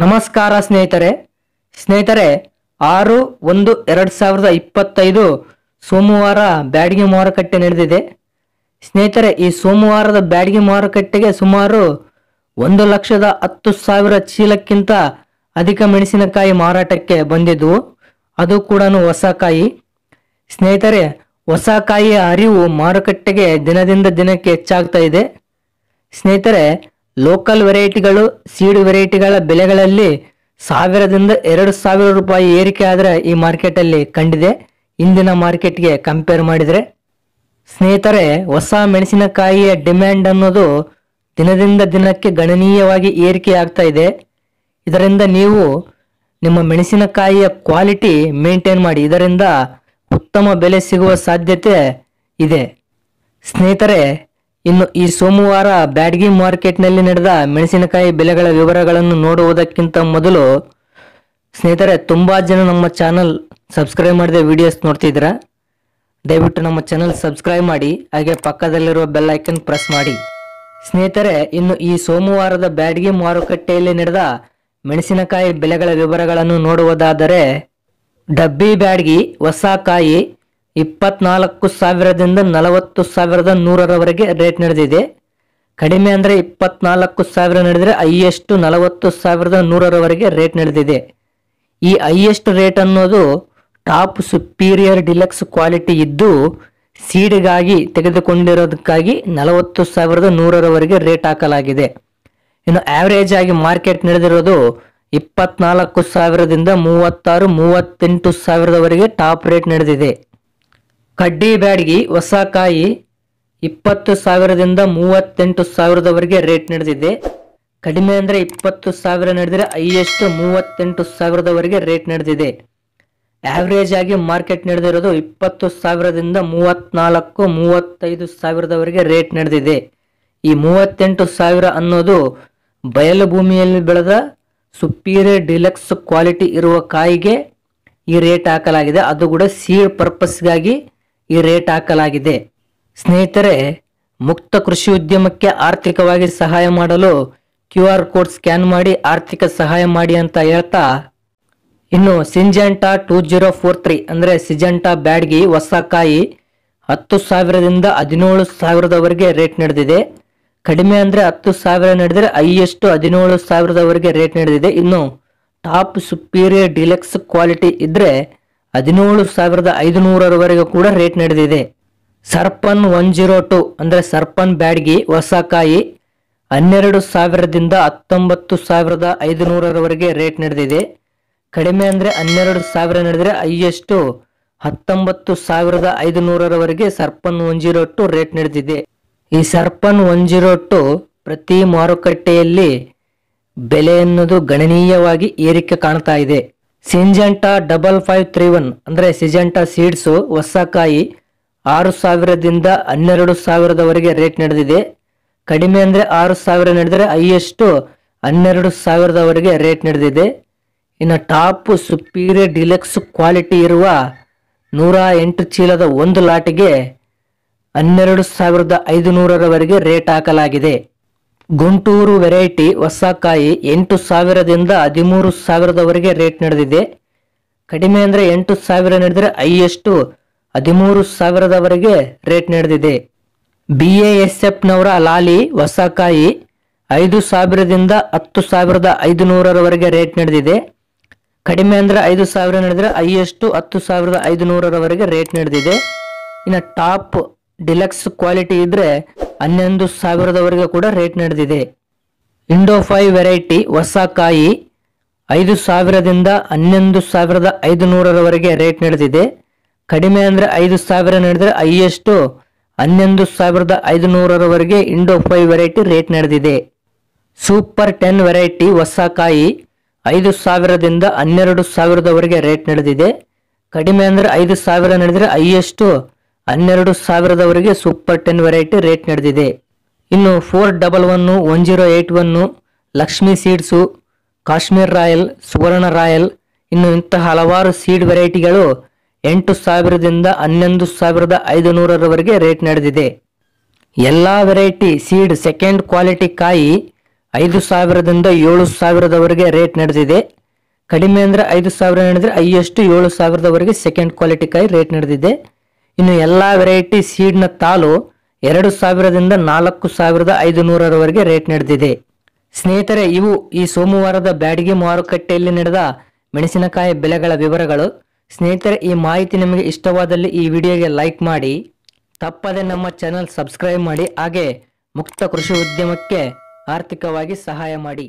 ನಮಸ್ಕಾರ ಸ್ನೇಹಿತರೆ 6/1/2025 ಸೋಮವಾರ ಬ್ಯಾಡಗಿ ಮಾರುಕಟ್ಟೆ ನಡೆದಿದೆ. ಸ್ನೇಹಿತರೆ, ಈ ಸೋಮವಾರದ ಬ್ಯಾಡಗಿ ಮಾರುಕಟ್ಟೆಗೆ ಸುಮಾರು 1,10,000 ಚೀಲಕ್ಕಿಂತ ಅಧಿಕ ಮೆಣಸಿನಕಾಯಿ ಮಾರಾಟಕ್ಕೆ ಬಂದಿದ್ವು. ಅದು ಕೂಡ ಹೊಸ ಕಾಯಿ. ಸ್ನೇಹಿತರೆ, ಹೊಸ ಕಾಯಿಯ ಹರಿವು ಮಾರುಕಟ್ಟೆಗೆ ದಿನದಿಂದ ದಿನಕ್ಕೆ ಹೆಚ್ಚಾಗ್ತಾ ಇದೆ. ಸ್ನೇಹಿತರೆ, ಲೋಕಲ್ ವೆರೈಟಿಗಳು ಸೀಡ್ ವೆರೈಟಿಗಳ ಬೆಲೆಗಳಲ್ಲಿ 1000ದಿಂದ 2000 ರೂಪಾಯಿ ಏರಿಕೆ ಆದರೆ ಈ ಮಾರ್ಕೆಟಲ್ಲಿ ಕಂಡಿದೆ ಇಂದಿನ ಮಾರ್ಕೆಟ್ಗೆ ಕಂಪೇರ್ ಮಾಡಿದರೆ. ಸ್ನೇಹಿತರೆ, ಹೊಸ ಮೆಣಸಿನಕಾಯಿಯ ಡಿಮ್ಯಾಂಡ್ ಅನ್ನೋದು ದಿನದಿಂದ ದಿನಕ್ಕೆ ಗಣನೀಯವಾಗಿ ಏರಿಕೆ ಆಗ್ತಾ ಇದೆ. ಇದರಿಂದ ನೀವು ನಿಮ್ಮ ಮೆಣಸಿನಕಾಯಿಯ ಕ್ವಾಲಿಟಿ ಮೇಂಟೈನ್ ಮಾಡಿ, ಇದರಿಂದ ಉತ್ತಮ ಬೆಲೆ ಸಿಗುವ ಸಾಧ್ಯತೆ ಇದೆ. ಸ್ನೇಹಿತರೆ, ಇನ್ನು ಈ ಸೋಮವಾರ ಬ್ಯಾಡಗಿ ಮಾರ್ಕೆಟ್ನಲ್ಲಿ ನಡೆದ ಮೆಣಸಿನಕಾಯಿ ಬೆಲೆಗಳ ವಿವರಗಳನ್ನು ನೋಡುವುದಕ್ಕಿಂತ ಮೊದಲು ಸ್ನೇಹಿತರೆ, ತುಂಬಾ ಜನ ನಮ್ಮ ಚಾನಲ್ ಸಬ್ಸ್ಕ್ರೈಬ್ ಮಾಡದೆ ವಿಡಿಯೋಸ್ ನೋಡ್ತಿದ್ದೀರಾ. ದಯವಿಟ್ಟು ನಮ್ಮ ಚಾನಲ್ ಸಬ್ಸ್ಕ್ರೈಬ್ ಮಾಡಿ, ಹಾಗೆ ಪಕ್ಕದಲ್ಲಿರುವ ಬೆಲ್ ಐಕನ್ ಪ್ರೆಸ್ ಮಾಡಿ. ಸ್ನೇಹಿತರೆ, ಇನ್ನು ಈ ಸೋಮವಾರದ ಬ್ಯಾಡಗಿ ಮಾರುಕಟ್ಟೆಯಲ್ಲಿ ನಡೆದ ಮೆಣಸಿನಕಾಯಿ ಬೆಲೆಗಳ ವಿವರಗಳನ್ನು ನೋಡುವುದಾದರೆ, ಡಬ್ಬಿ ಬ್ಯಾಡಗಿ ಹೊಸ ಕಾಯಿ 24,000ದಿಂದ 40,100ರವರೆಗೆ ರೇಟ್ ನಡೆದಿದೆ. ಕಡಿಮೆ ಅಂದರೆ 24,000 ನಡೆದರೆ ಹೈಯೆಸ್ಟ್ 40,100ರವರೆಗೆ ರೇಟ್ ನಡೆದಿದೆ. ಈ ಹೈಯೆಸ್ಟ್ ರೇಟ್ ಅನ್ನೋದು ಟಾಪ್ ಸುಪೀರಿಯರ್ ಡಿಲಕ್ಸ್ ಕ್ವಾಲಿಟಿ ಇದ್ದು ಸೀಡ್ಗಾಗಿ ತೆಗೆದುಕೊಂಡಿರೋದಕ್ಕಾಗಿ 40,100ರವರೆಗೆ ರೇಟ್ ಹಾಕಲಾಗಿದೆ. ಇನ್ನು ಆವರೇಜ್ ಆಗಿ ಮಾರ್ಕೆಟ್ ನಡೆದಿರೋದು 24,000ದಿಂದ 36,000-38,000ರವರೆಗೆ ಟಾಪ್ ರೇಟ್ ನಡೆದಿದೆ. ಕಡ್ಡಿ ಬ್ಯಾಡಗಿ ಹೊಸ ಕಾಯಿ 20,000ದಿಂದ 38,000ರವರೆಗೆ ರೇಟ್ ನಡೆದಿದೆ. ಕಡಿಮೆ ಅಂದರೆ 20,000 ನಡೆದರೆ ಹೈಯೆಸ್ಟ್ 38,000ರವರೆಗೆ ರೇಟ್ ನಡೆದಿದೆ. ಆವರೇಜ್ ಆಗಿ ಮಾರ್ಕೆಟ್ ನಡೆದಿರೋದು 20,000ದಿಂದ 34,000-35,000ರವರೆಗೆ ರೇಟ್ ನಡೆದಿದೆ. ಈ 38,000 ಅನ್ನೋದು ಬಯಲು ಭೂಮಿಯಲ್ಲಿ ಬೆಳೆದ ಸುಪೀರಿಯರ್ ಡಿಲಕ್ಸ್ ಕ್ವಾಲಿಟಿ ಇರುವ ಕಾಯಿಗೆ ಈ ರೇಟ್ ಹಾಕಲಾಗಿದೆ. ಅದು ಕೂಡ ಸೀಡ್ ಪರ್ಪಸ್ಗಾಗಿ ಈ ರೇಟ್ ಹಾಕಲಾಗಿದೆ. ಸ್ನೇಹಿತರೆ, ಮುಕ್ತ ಕೃಷಿ ಉದ್ಯಮಕ್ಕೆ ಆರ್ಥಿಕವಾಗಿ ಸಹಾಯ ಮಾಡಲು QR ಕೋಡ್ ಸ್ಕ್ಯಾನ್ ಮಾಡಿ ಆರ್ಥಿಕ ಸಹಾಯ ಮಾಡಿ ಅಂತ ಹೇಳ್ತಾ, ಇನ್ನು ಸಿಂಜೆಂಟಾ 2043 ಅಂದರೆ ಸಿಜೆಂಟಾ ಬ್ಯಾಡಗಿ ಹೊಸ ಕಾಯಿ 10,000ದಿಂದ 17,000ರವರೆಗೆ ರೇಟ್ ನಡೆದಿದೆ. ಕಡಿಮೆ ಅಂದರೆ 10,000 ನಡೆದರೆ ಹೈಯೆಸ್ಟ್ 17,000ರವರೆಗೆ ರೇಟ್ ನಡೆದಿದೆ. ಇನ್ನು ಟಾಪ್ ಸುಪೀರಿಯರ್ ಡಿಲಕ್ಸ್ ಕ್ವಾಲಿಟಿ ಇದ್ರೆ 17,500ರವರೆಗೆ ಕೂಡ ರೇಟ್ ನಡೆದಿದೆ. ಸರ್ಪನ್ 102 ಅಂದರೆ ಸರ್ಪನ್ ಬ್ಯಾಡಗಿ ಹೊಸ ಕಾಯಿ 12,000ದಿಂದ 19,500ರವರೆಗೆ ರೇಟ್ ನಡೆದಿದೆ. ಕಡಿಮೆ ಅಂದರೆ 12,000 ನಡೆದರೆ ಹೈಯೆಸ್ಟ್ 19,500ರವರೆಗೆ ಸರ್ಪನ್ 102 ರೇಟ್ ನಡೆದಿದೆ. ಈ ಸರ್ಪನ್ 102 ಪ್ರತಿ ಮಾರುಕಟ್ಟೆಯಲ್ಲಿ ಬೆಲೆ ಅನ್ನೋದು ಗಣನೀಯವಾಗಿ ಏರಿಕೆ ಕಾಣ್ತಾ ಇದೆ. ಸಿಂಜೆಂಟಾ 5531 ಅಂದರೆ ಸಿಜೆಂಟಾ ಸೀಡ್ಸ್ ಹೊಸ ಕಾಯಿ 6,000ದಿಂದ 12,000ರವರೆಗೆ ರೇಟ್ ನಡೆದಿದೆ. ಕಡಿಮೆ ಅಂದರೆ 6,000 ನಡೆದರೆ ಹೈಯೆಸ್ಟ್ 12,000ರವರೆಗೆ ರೇಟ್ ನಡೆದಿದೆ. ಇನ್ನು ಟಾಪ್ ಸುಪೀರಿಯರ್ ಡಿಲಕ್ಸ್ ಕ್ವಾಲಿಟಿ ಇರುವ 108 ಚೀಲದ ಒಂದು ಲಾಟಿಗೆ 12,500ರವರೆಗೆ ರೇಟ್ ಹಾಕಲಾಗಿದೆ. ಗುಂಟೂರು ವೆರೈಟಿ ಹೊಸ ಕಾಯಿ 8,000ದಿಂದ 13,000ರವರೆಗೆ ರೇಟ್ ನಡೆದಿದೆ. ಕಡಿಮೆ ಅಂದರೆ 8,000 ನಡೆದರೆ ಹೈಯೆಸ್ಟ್ 13,000ರವರೆಗೆ ರೇಟ್ ನಡೆದಿದೆ. BASF ನವರ ಲಾಲಿ ಹೊಸ ಕಾಯಿ 5,000ದಿಂದ 10,500ರವರೆಗೆ ರೇಟ್ ನಡೆದಿದೆ. ಕಡಿಮೆ ಅಂದರೆ 5,000 ನಡೆದರೆ ಹೈಯೆಸ್ಟ್ 10,500ರವರೆಗೆ ರೇಟ್ ನಡೆದಿದೆ. ಇನ್ನು ಟಾಪ್ ಡಿಲಕ್ಸ್ ಕ್ವಾಲಿಟಿ ಇದ್ರೆ 11,000ರವರೆಗೆ ಕೂಡ ರೇಟ್ ನಡೆದಿದೆ. ಇಂಡೋ 5 ವೆರೈಟಿ ಹೊಸ ಕಾಯಿ 5,000ದಿಂದ 11,500ರವರೆಗೆ ರೇಟ್ ನಡೆದಿದೆ. ಕಡಿಮೆ ಅಂದರೆ 5,000 ನಡೆದರೆ ಹೈಯೆಸ್ಟ್ 11,500ರವರೆಗೆ ಇಂಡೋ 5 ವೆರೈಟಿ ರೇಟ್ ನಡೆದಿದೆ. ಸೂಪರ್ 10 ವೆರೈಟಿ ಹೊಸ ಕಾಯಿ 5,000ದಿಂದ 12,000ರವರೆಗೆ ರೇಟ್ ನಡೆದಿದೆ. ಕಡಿಮೆ ಅಂದರೆ 5,000 ನಡೆದರೆ ಹೈಯೆಸ್ಟ್ 12,000ರವರೆಗೆ ಸೂಪರ್ 10 ವೆರೈಟಿ ರೇಟ್ ನಡೆದಿದೆ. ಇನ್ನು 411 1081 ಲಕ್ಷ್ಮಿ ಸೀಡ್ಸು, ಕಾಶ್ಮೀರ್ ರಾಯಲ್, ಸುವರ್ಣ ರಾಯಲ್, ಇನ್ನು ಇಂತಹ ಹಲವಾರು ಸೀಡ್ ವೆರೈಟಿಗಳು 8,000ದಿಂದ 11,500ರವರೆಗೆ ರೇಟ್ ನಡೆದಿದೆ. ಎಲ್ಲ ವೆರೈಟಿ ಸೀಡ್ ಸೆಕೆಂಡ್ ಕ್ವಾಲಿಟಿ ಕಾಯಿ 5,000ದಿಂದ 7,000ದವರೆಗೆ ರೇಟ್ ನಡೆದಿದೆ. ಕಡಿಮೆ ಅಂದರೆ 5,000 ನಡೆದರೆ ಹೈಯೆಸ್ಟ್ 7,000ದವರೆಗೆ ಸೆಕೆಂಡ್ ಕ್ವಾಲಿಟಿ ಕಾಯಿ ರೇಟ್ ನಡೆದಿದೆ. ಇನ್ನು ಎಲ್ಲ ವೆರೈಟಿ ಸೀಡ್ನ ತಾಲು 2,000ದಿಂದ 4,500ರವರೆಗೆ ರೇಟ್ ನಡೆದಿದೆ. ಸ್ನೇಹಿತರೆ, ಇವು ಈ ಸೋಮವಾರದ ಬ್ಯಾಡಗಿ ಮಾರುಕಟ್ಟೆಯಲ್ಲಿ ನಡೆದ ಮೆಣಸಿನಕಾಯಿ ಬೆಲೆಗಳ ವಿವರಗಳು. ಸ್ನೇಹಿತರೆ, ಈ ಮಾಹಿತಿ ನಿಮಗೆ ಇಷ್ಟವಾದಲ್ಲಿ ಈ ವಿಡಿಯೋಗೆ ಲೈಕ್ ಮಾಡಿ, ತಪ್ಪದೆ ನಮ್ಮ ಚಾನಲ್ ಸಬ್ಸ್ಕ್ರೈಬ್ ಮಾಡಿ, ಹಾಗೆ ಮುಕ್ತ ಕೃಷಿ ಉದ್ಯಮಕ್ಕೆ ಆರ್ಥಿಕವಾಗಿ ಸಹಾಯ ಮಾಡಿ.